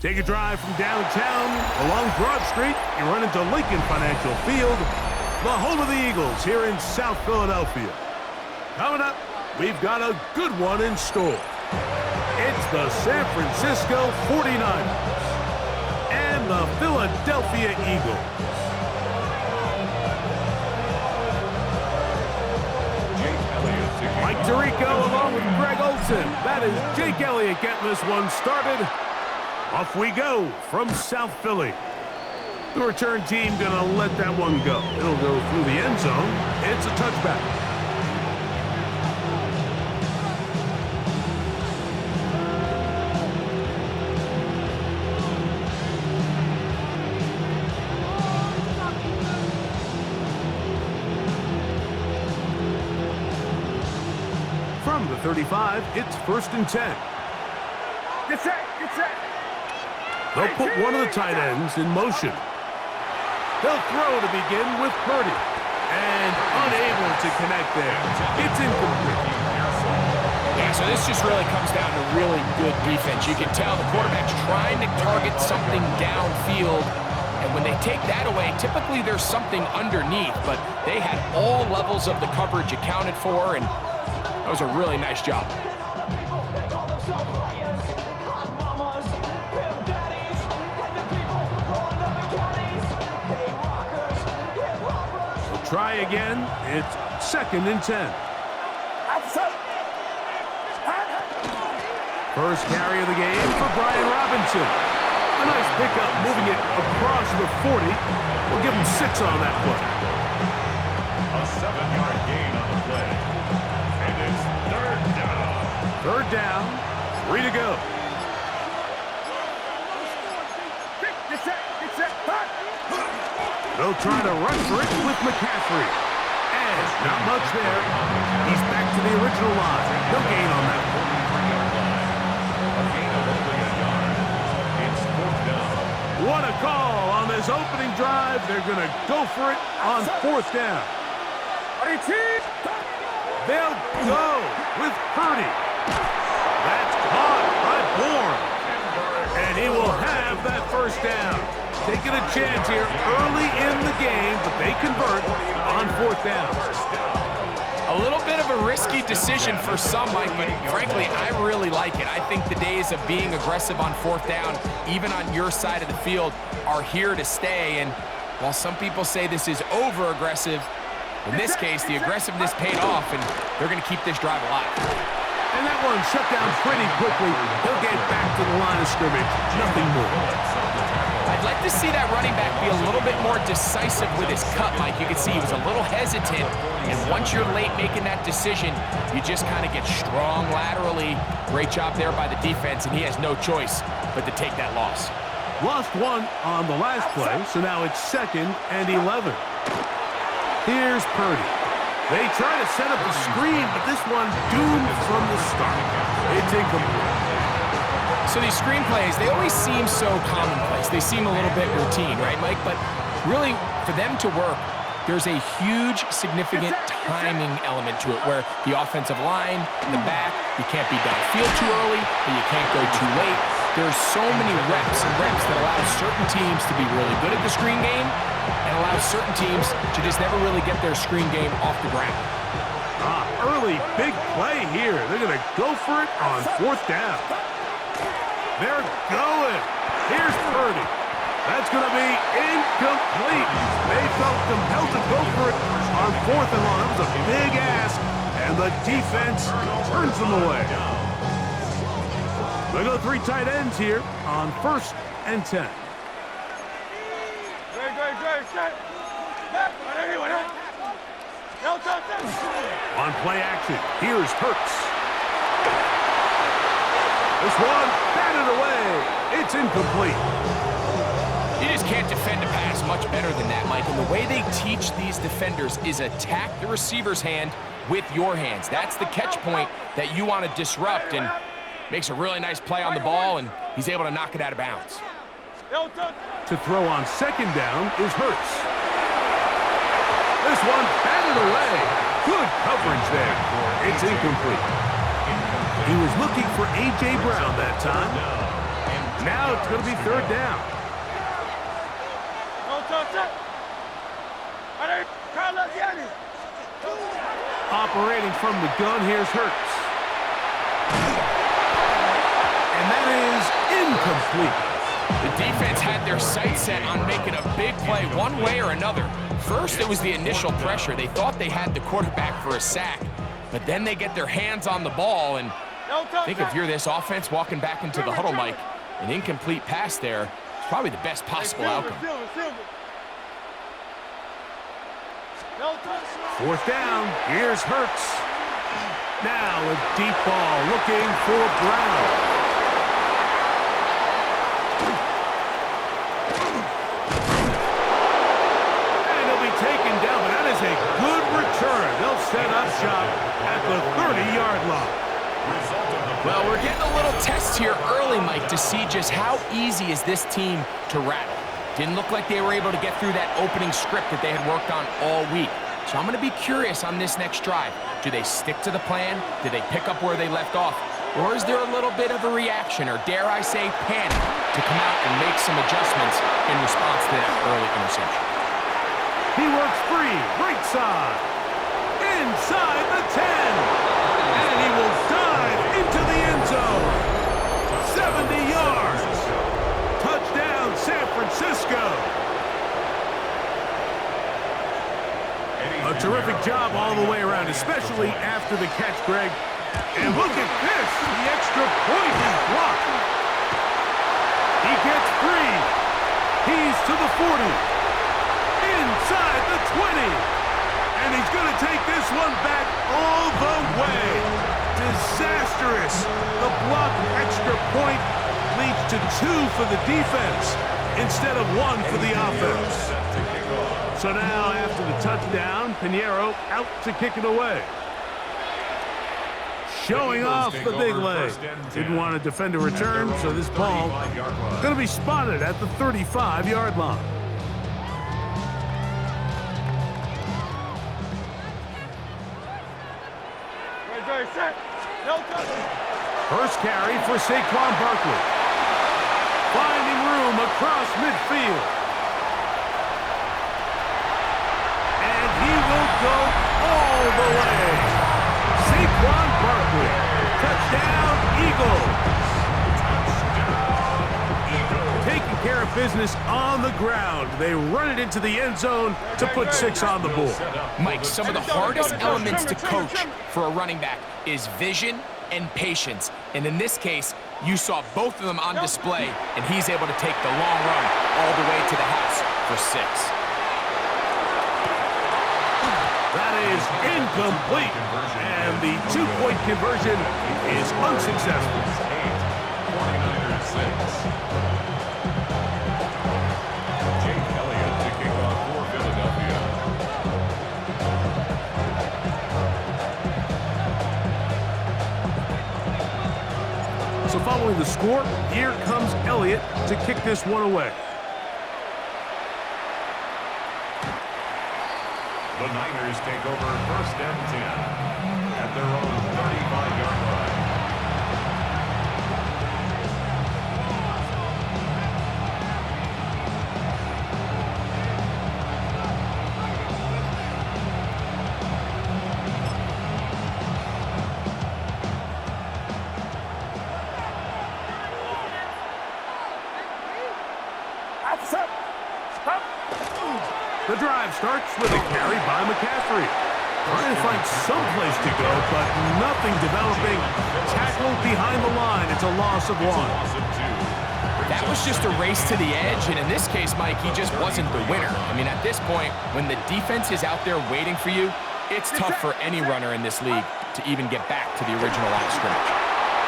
Take a drive from downtown along Broad Street. You run into Lincoln Financial Field, the home of the Eagles here in South Philadelphia. Coming up, we've got a good one in store. It's the San Francisco 49ers and the Philadelphia Eagles. Mike Tirico along with Greg Olson. That is Jake Elliott getting this one started. Off we go from South Philly. The return team gonna let that one go. It'll go through the end zone. It's a touchback. From the 35, it's 1st and 10. Get set, get set. They'll put one of the tight ends in motion. They'll throw to begin with Purdy. And unable to connect there. It's incomplete. Yeah, so this just really comes down to really good defense. You can tell the quarterback's trying to target something downfield. And when they take that away, typically there's something underneath. But they had all levels of the coverage accounted for, and that was a really nice job. Try again. It's 2nd and 10. First carry of the game for Brian Robinson. A nice pickup moving it across the 40. We'll give him 6 on that play. A 7-yard gain on the play. And it's 3rd down. 3rd down. 3 to go. Get set, get set. They'll try to run for it with McCaffrey. And not much there. He's back to the original line. No gain on that one. A gain of only a yard. It's 4th down. What a call on this opening drive. They're going to go for it on 4th down. They'll go with Purdy. That's caught by Bourne. And he will have that 1st down. Taking a chance here early in the game, but they convert on 4th down. A little bit of a risky decision for some, Mike, but frankly, I really like it. I think the days of being aggressive on 4th down, even on your side of the field, are here to stay. And while some people say this is over-aggressive, in this case, the aggressiveness paid off, and they're going to keep this drive alive. And that one shut down pretty quickly. He'll get back to the line of scrimmage. Nothing more. I'd like to see that running back be a little bit more decisive with his cut, Mike. You can see he was a little hesitant, and once you're late making that decision, you just kind of get strong laterally. Great job there by the defense, and he has no choice but to take that loss. Lost one on the last play, so now it's 2nd and 11. Here's Purdy. They try to set up the screen, but this one doomed from the start. It's incomplete. So these screen plays, they always seem so commonplace. They seem a little bit routine, right, Mike? But really, for them to work, there's a huge, significant timing element to it where the offensive line, the back, you can't be downfield too early, but you can't go too late. There's so many reps and reps that allow certain teams to be really good at the screen game and allow certain teams to just never really get their screen game off the ground. Early big play here. They're going to go for it on 4th down. They're going. Here's Purdy. That's going to be incomplete. They felt compelled to go for it on 4th and long. That was a big ask, and the defense turns them away. They go 3 tight ends here on 1st and 10. On play action, here's Hurts. This one batted away. It's incomplete. You just can't defend a pass much better than that, Mike. And the way they teach these defenders is attack the receiver's hand with your hands. That's the catch point that you want to disrupt, and makes a really nice play on the ball, and he's able to knock it out of bounds. To throw on 2nd down is Hurts. This one batted away. Good coverage there. It's incomplete. He was looking for A.J. Brown that time. Now it's going to be third down. Operating from the gun, here's Hurts. And that is incomplete. The defense had their sights set on making a big play one way or another. First, it was the initial pressure. They thought they had the quarterback for a sack, but then they get their hands on the ball, and I think if you're this offense walking back into the huddle, Mike, an incomplete pass there is probably the best possible outcome. Fourth down, here's Hurts. Now a deep ball looking for Brown. And he'll be taken down, but that is a good return. They'll set up shop at the 30-yard line. Well, we're getting a little test here early, Mike, to see just how easy is this team to rattle. Didn't look like they were able to get through that opening script that they had worked on all week. So I'm going to be curious on this next drive. Do they stick to the plan? Do they pick up where they left off? Or is there a little bit of a reaction, or dare I say panic, to come out and make some adjustments in response to that early interception? He works free, right side, inside the 10. And he will dive into the end zone. 70 yards. Touchdown, San Francisco. A terrific job all the way around, especially after the catch, Greg. And look at this. The extra point is blocked. He gets free. He's to the 40. Inside the 20. And he's going to take this one back all the way. Disastrous. The blocked extra point leads to 2 for the defense instead of 1 for the offense. So now, after the touchdown, Pinheiro out to kick it away. Showing off the big leg. Didn't want to defend a return, so this ball going to be spotted at the 35-yard line. First carry for Saquon Barkley. Finding room across midfield. And he will go all the way. Saquon Barkley. Touchdown, Eagles. Taking care of business on the ground. They run it into the end zone to put 6 on the board. Mike, some of the hardest elements to coach for a running back is vision and patience. And in this case, you saw both of them on display, and he's able to take the long run all the way to the house for 6. That is incomplete, and the 2-point conversion is unsuccessful. 49ers 6. Jake Elliott to kick off for Philadelphia. So following the score, here comes Elliott to kick this one away. The Niners take over first and 10 at their own 35-yard line. The drive starts with a carry by McCaffrey. Trying to find some place to go, but nothing developing. Tackled behind the line. It's a loss of 1. That was just a race to the edge, and in this case, Mike, he just wasn't the winner. I mean, at this point, when the defense is out there waiting for you, it's tough for any runner in this league to even get back to the original line of scrimmage.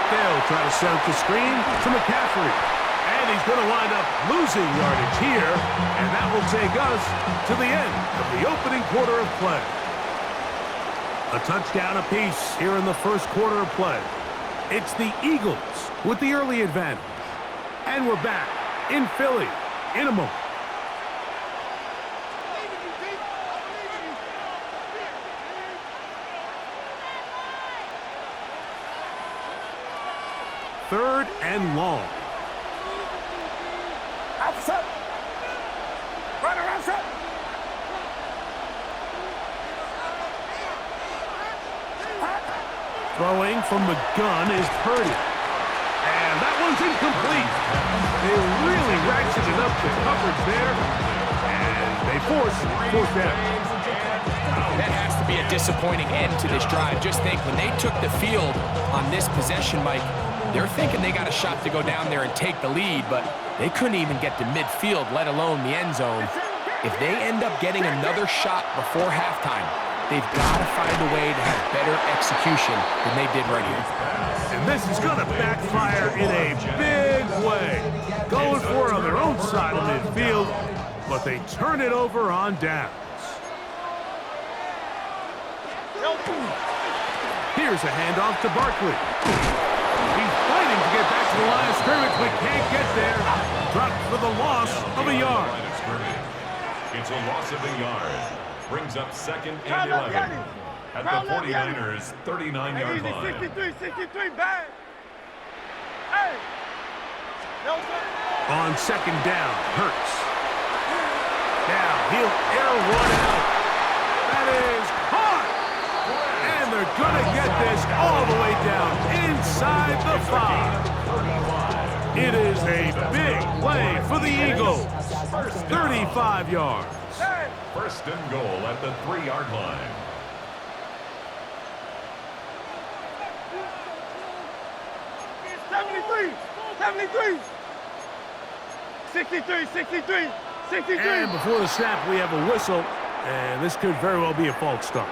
They'll try to set up the screen to McCaffrey. And he's going to wind up losing yardage here, and that will take us to the end of the opening quarter of play. A touchdown apiece here in the first quarter of play. It's the Eagles with the early advantage. And we're back in Philly in a moment. Third and long. Outside. Right around set. Throwing from the gun is Purdy. And that one's incomplete. They really ratcheted up the coverage there. And they force fourth down. That has to be a disappointing end to this drive. Just think, when they took the field on this possession, Mike, they're thinking they got a shot to go down there and take the lead, but they couldn't even get to midfield, let alone the end zone. If they end up getting another shot before halftime, they've got to find a way to have better execution than they did right here. And this is going to backfire in a big way. Going for it on their own side of midfield, but they turn it over on downs. Here's a handoff to Barkley. He's fighting to get back to the line of scrimmage, but can't get there. Dropped for the loss of a yard. It's a loss of a yard. Brings up second and 11 at the 49ers' 39-yard line. 63, bang. Hey. On second down, Hurts. Now he'll air one out. That is caught. And they're going to get this all the way down inside the 5. It is a big play for the Eagles. 35 yards. First and goal at the 3-yard line. And before the snap, we have a whistle, and this could very well be a false start.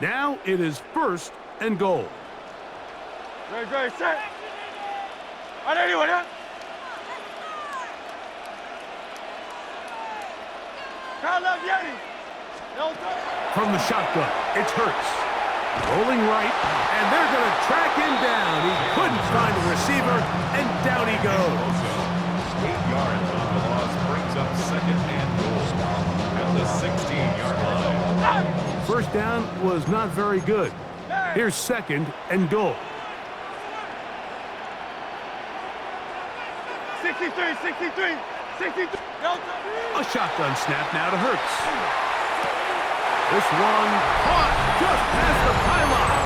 Now it is first and goal. Very set. On anyone, huh? From the shotgun, it's Hurts. Rolling right, and they're going to track him down. He couldn't find a receiver, and down he goes. 8 yards on the loss brings up second and goal at the 16-yard line. First down was not very good. Here's second and goal. 63. A shotgun snap now to Hurts. This one caught just past the pylon.